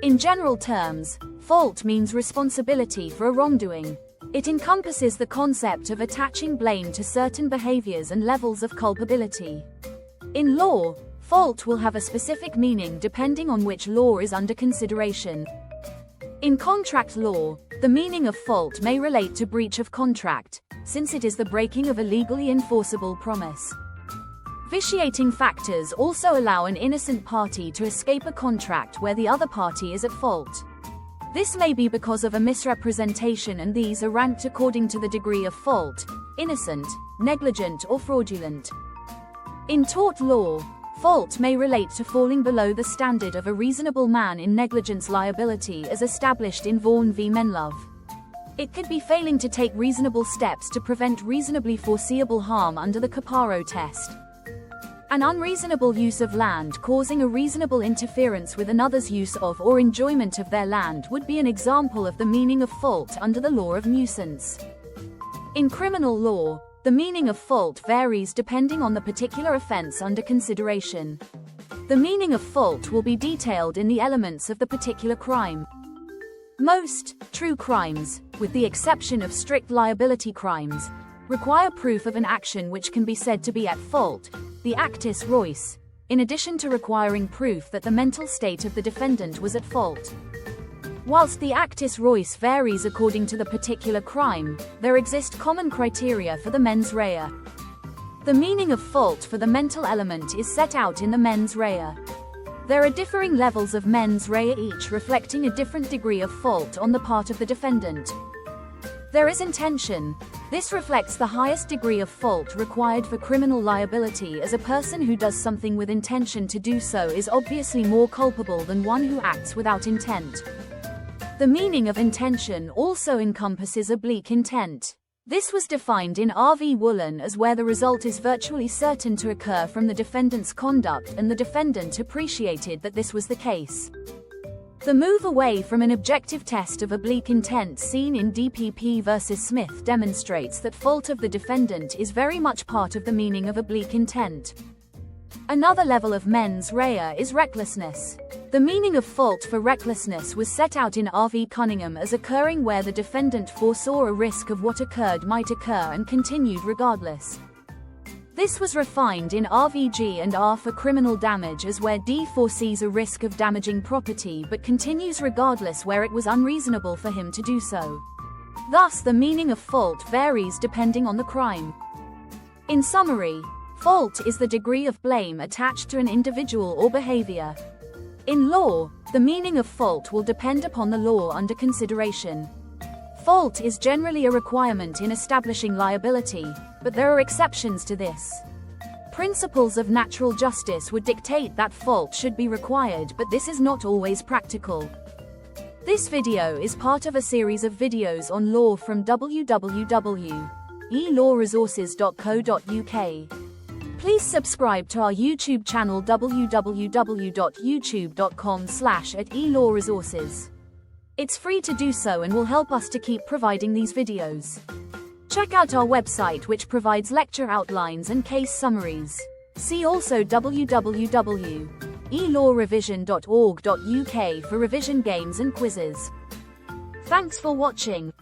In general terms, fault means responsibility for a wrongdoing. It encompasses the concept of attaching blame to certain behaviors and levels of culpability. In law, fault will have a specific meaning depending on which law is under consideration. In contract law, the meaning of fault may relate to breach of contract, since it is the breaking of a legally enforceable promise. Vitiating factors also allow an innocent party to escape a contract where the other party is at fault. This may be because of a misrepresentation, and these are ranked according to the degree of fault: innocent, negligent, or fraudulent. In tort law, fault may relate to falling below the standard of a reasonable man in negligence liability as established in Vaughan v. Menlove. It could be failing to take reasonable steps to prevent reasonably foreseeable harm under the Caparo test. An unreasonable use of land causing a reasonable interference with another's use of or enjoyment of their land would be an example of the meaning of fault under the law of nuisance. In criminal law, the meaning of fault varies depending on the particular offense under consideration. The meaning of fault will be detailed in the elements of the particular crime. Most true crimes, with the exception of strict liability crimes, require proof of an action which can be said to be at fault, the actus reus, in addition to requiring proof that the mental state of the defendant was at fault. Whilst the actus reus varies according to the particular crime, there exist common criteria for the mens rea. The meaning of fault for the mental element is set out in the mens rea. There are differing levels of mens rea, each reflecting a different degree of fault on the part of the defendant. There is intention. This reflects the highest degree of fault required for criminal liability, as a person who does something with intention to do so is obviously more culpable than one who acts without intent. The meaning of intention also encompasses oblique intent. This was defined in R.V. Woolen as where the result is virtually certain to occur from the defendant's conduct and the defendant appreciated that this was the case. The move away from an objective test of oblique intent seen in DPP v. Smith demonstrates that fault of the defendant is very much part of the meaning of oblique intent. Another level of mens rea is recklessness. The meaning of fault for recklessness was set out in R.V. Cunningham as occurring where the defendant foresaw a risk of what occurred might occur and continued regardless. This was refined in RVG and R for criminal damage as where D foresees a risk of damaging property but continues regardless where it was unreasonable for him to do so. Thus, the meaning of fault varies depending on the crime. In summary, fault is the degree of blame attached to an individual or behavior. In law, the meaning of fault will depend upon the law under consideration. Fault is generally a requirement in establishing liability, but there are exceptions to this. Principles of natural justice would dictate that fault should be required, but this is not always practical. This video is part of a series of videos on law from www.e-lawresources.co.uk. Please subscribe to our YouTube channel www.youtube.com/@e-lawresources. It's free to do so and will help us to keep providing these videos. Check out our website, which provides lecture outlines and case summaries. See also www.elawrevision.org.uk for revision games and quizzes. Thanks for watching.